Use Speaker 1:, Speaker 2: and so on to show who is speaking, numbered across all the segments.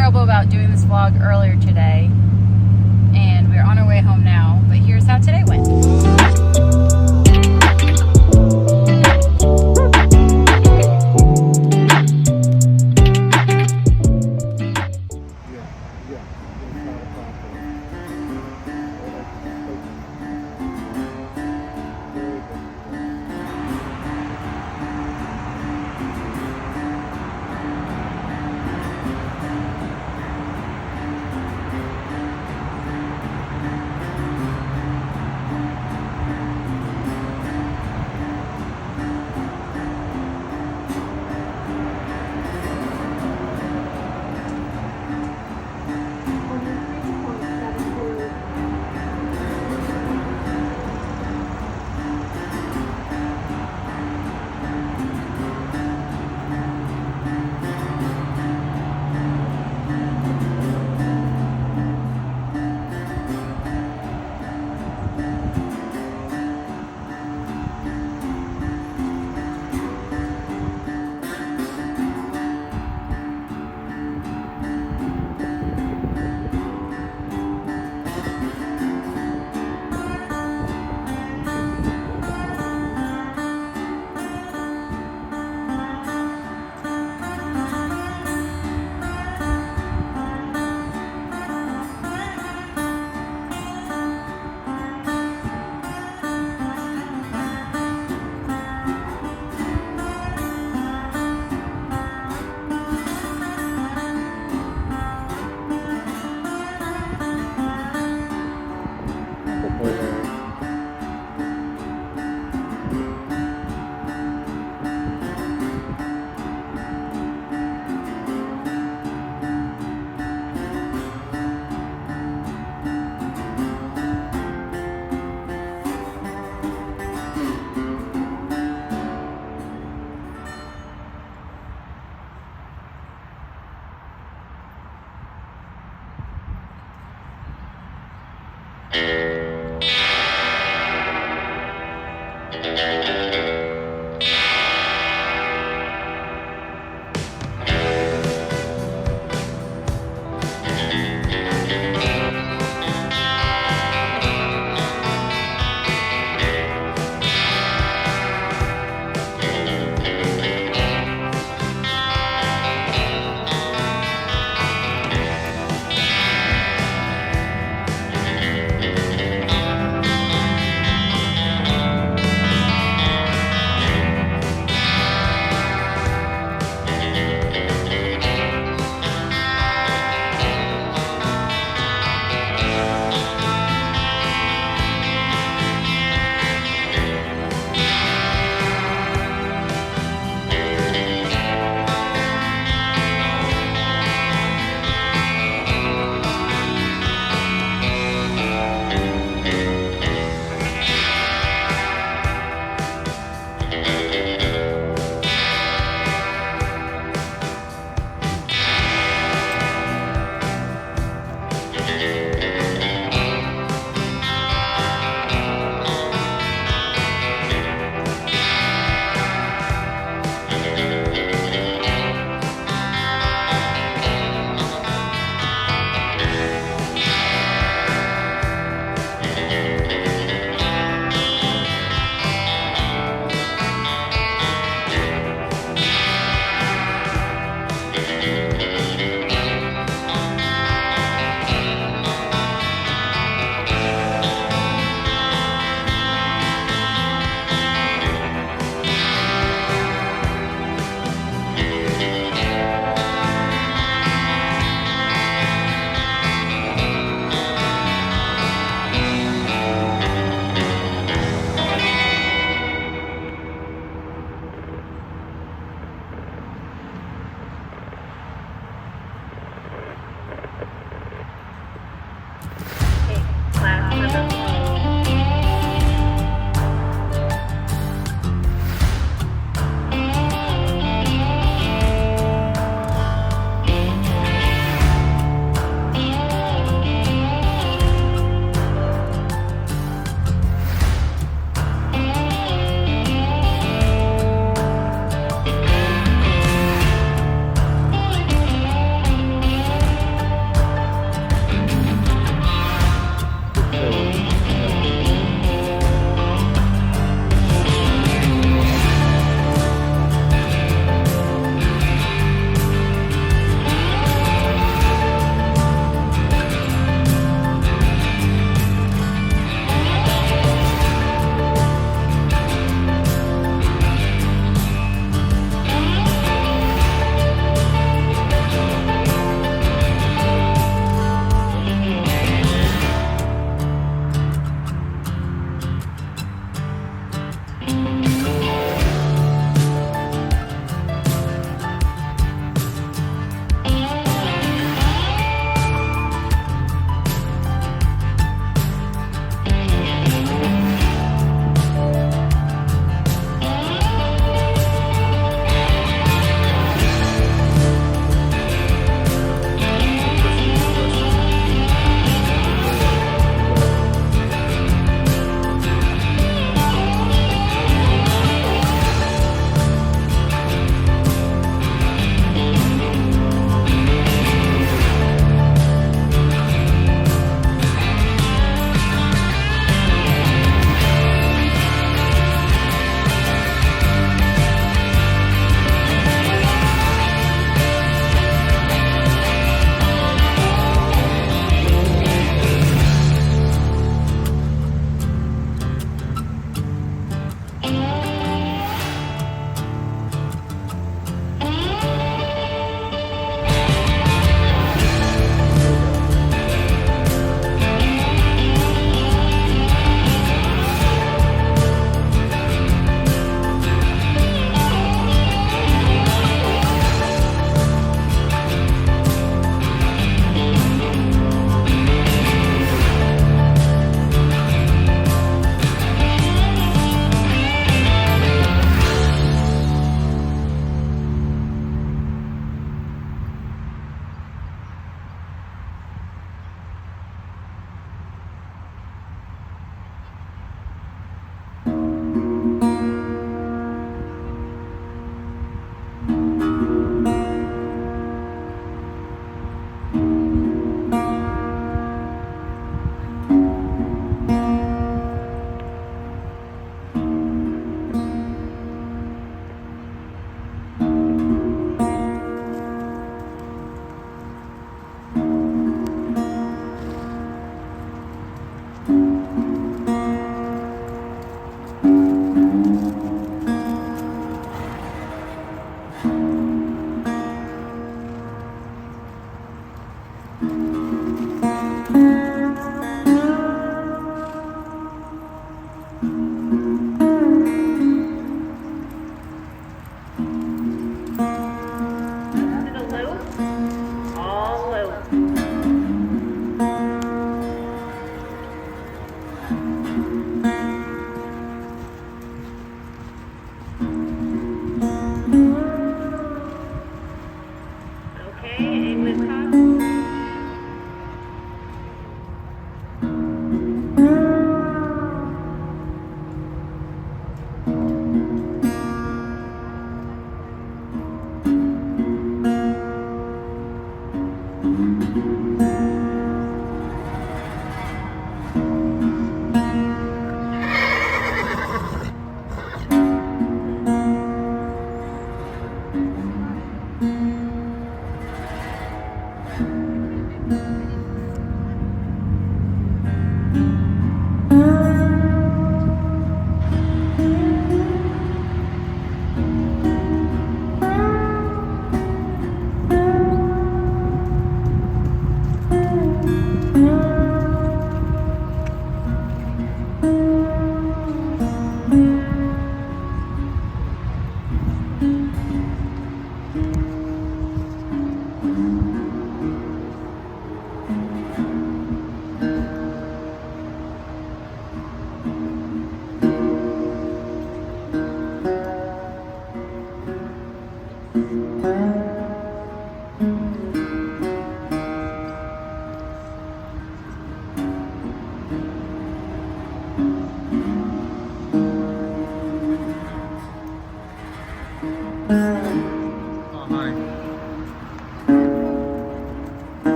Speaker 1: terrible about doing this vlog earlier today, and we're on our way home now, but here's how today went.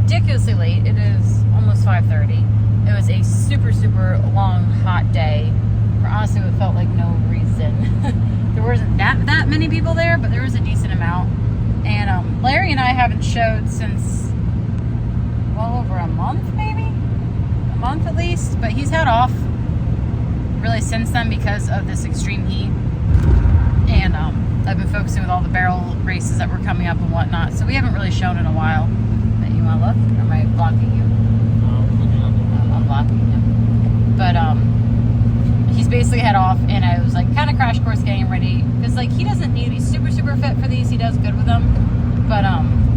Speaker 1: ridiculously late. It is almost 5:30. It was a super, super long, hot day. For honestly, it felt like no reason. There wasn't that many people there, but there was a decent amount. And Larry and I haven't showed since well over a month, maybe? A month at least, but he's had off really since then because of this extreme heat. And I've been focusing with all the barrel races that were coming up and whatnot. So we haven't really shown in a while. But you want to look? Or am I blocking you? I'm blocking him. But he's basically head off, and I was like kind of crash course getting him ready. Because like he doesn't need to be super, super fit for these. He does good with them. But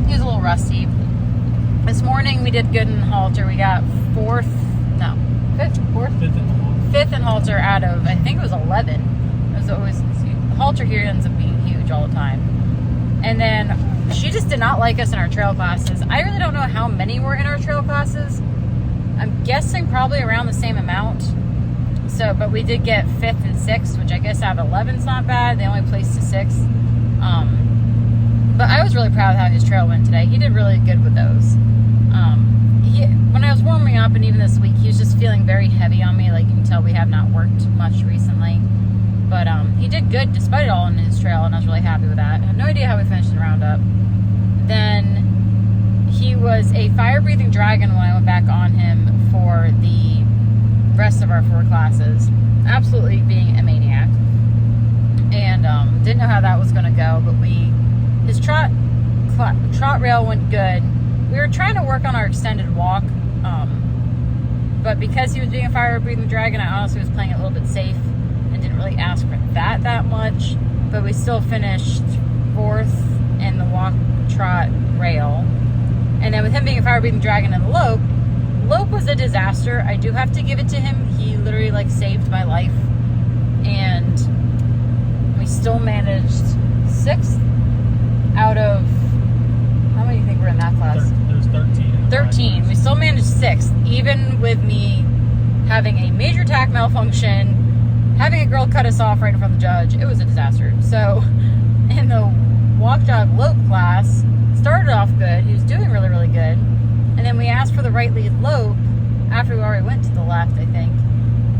Speaker 1: he was a little rusty. This morning we did good in halter. We got fifth in halter out of, I think it was 11. It was always, halter here ends up being huge all the time. And then she just did not like us in our trail classes. I really don't know how many were in our trail classes. I'm guessing probably around the same amount. So, but we did get 5th and 6th, which I guess out of 11 is not bad. They only placed to 6th. But I was really proud of how his trail went today. He did really good with those. When I was warming up, and even this week, he was just feeling very heavy on me. Like you can tell, we have not worked much recently. But he did good despite it all in his trail, and I was really happy with that. I have no idea how we finished the roundup. Then he was a fire-breathing dragon when I went back on him for the rest of our 4 classes. Absolutely being a maniac. And didn't know how that was going to go, but his trot rail went good. We were trying to work on our extended walk, but because he was being a fire-breathing dragon, I honestly was playing it a little bit safe and didn't really ask for that much. But we still finished 4th in the walk, trot, rail. And then with him being a fire-breathing dragon in the lope was a disaster. I do have to give it to him. He literally like saved my life, and we still managed 6th out of, how many do you think were in that class?
Speaker 2: There's 13.
Speaker 1: 13. We still managed 6th, even with me having a major tack malfunction, having a girl cut us off right in front of the judge. It was a disaster. So in the walk jog lope class, started off good. He was doing really, really good. And then we asked for the right lead lope after we already went to the left, I think.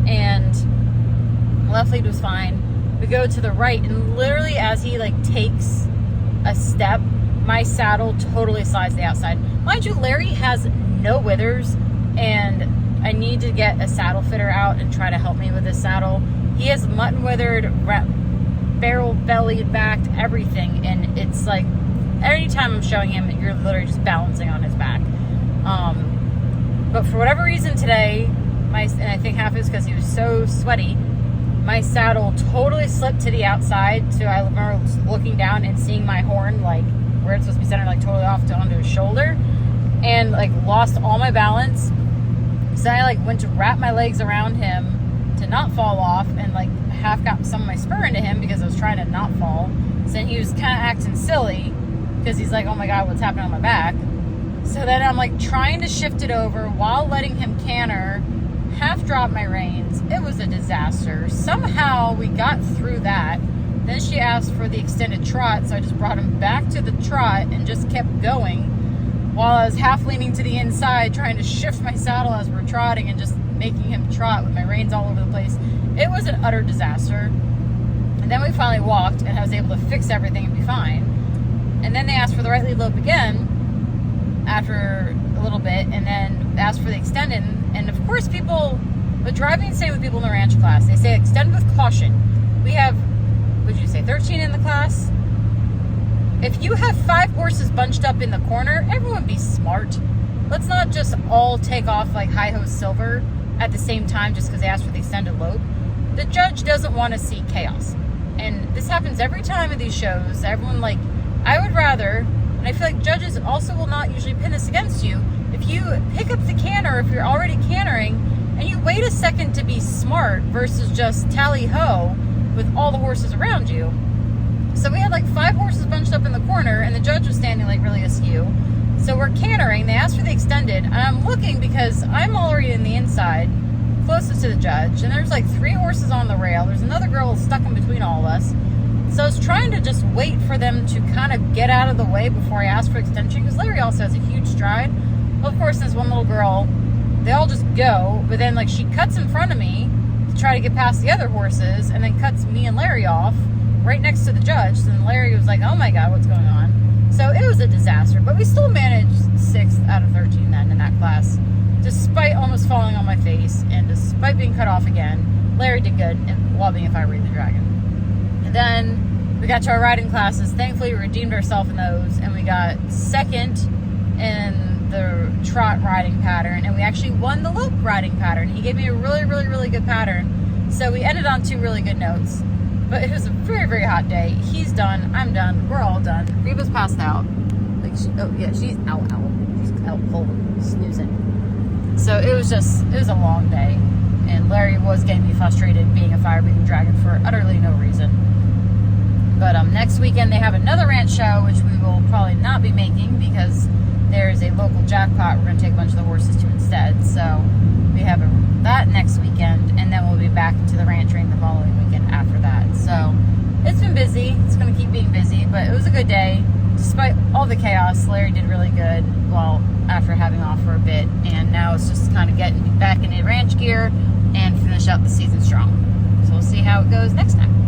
Speaker 1: And left lead was fine. We go to the right, and literally as he like takes a step, my saddle totally slides to the outside. Mind you, Larry has no withers, and I need to get a saddle fitter out and try to help me with this saddle. He has mutton withered, barrel bellied, backed, everything, and it's like every time I'm showing him, you're literally just balancing on his back. But for whatever reason today, and I think half is because he was so sweaty, my saddle totally slipped to the outside. So I remember looking down and seeing my horn, like where it's supposed to be centered, like totally off onto his shoulder, and like lost all my balance. So I like went to wrap my legs around him to not fall off, and like half got some of my spur into him because I was trying to not fall. So then he was kind of acting silly because he's like, oh my God, what's happening on my back? So then I'm like trying to shift it over while letting him canter, half drop my reins. It was a disaster. Somehow we got through that. Then she asked for the extended trot, so I just brought him back to the trot and just kept going while I was half leaning to the inside, trying to shift my saddle as we're trotting and just making him trot with my reins all over the place. It was an utter disaster. And then we finally walked, and I was able to fix everything and be fine. And then they asked for the right lead lope again after a little bit, and then asked for the extended. And of course, people, what drives me insane with people in the ranch class, they say extend with caution. We have, what did you say, 13 in the class? If you have 5 horses bunched up in the corner, everyone be smart. Let's not just all take off like hi-ho silver at the same time just because they asked for the extended lope. The judge doesn't want to see chaos. And this happens every time at these shows. Everyone like, I would rather, and I feel like judges also will not usually pin this against you, if you pick up the canter, if you're already cantering, and you wait a second to be smart versus just tally-ho with all the horses around you. So we had like 5 horses bunched up in the corner, and the judge was standing like really askew. So we're cantering, they asked for the extended, and I'm looking because I'm already in the inside, closest to the judge, and there's like 3 horses on the rail. There's another girl stuck in between all of us. So I was trying to just wait for them to kind of get out of the way before I asked for extension, because Larry also has a huge stride. Well, of course, there's one little girl, they all just go, but then like she cuts in front of me to try to get past the other horses, and then cuts me and Larry off right next to the judge. And Larry was like, oh my God, what's going on? So it was a disaster, but we still managed 6th out of 13 then in that class. despite almost falling on my face and despite being cut off again, Larry did good while being a fire-breathing dragon. And then we got to our riding classes. Thankfully, we redeemed ourselves in those, and we got second in the trot riding pattern, and we actually won the lope riding pattern. He gave me a really, really, really good pattern. So we ended on 2 really good notes. But it was a very, very hot day. He's done. I'm done. We're all done. Reba's passed out. Like, she's out. She's out cold, snoozing. So it was a long day. And Larry was getting me frustrated being a fire-breathing dragon for utterly no reason. But next weekend they have another ranch show, which we will probably not be making because there's a local jackpot we're going to take a bunch of the horses to instead. So we have that next weekend, and then we'll be back to the ranch ring the following weekend after that. So it's been busy. It's going to keep being busy, but it was a good day. Despite all the chaos, Larry did really good, well, after having off for a bit, and now it's just kind of getting back into ranch gear and finish out the season strong. So we'll see how it goes next time.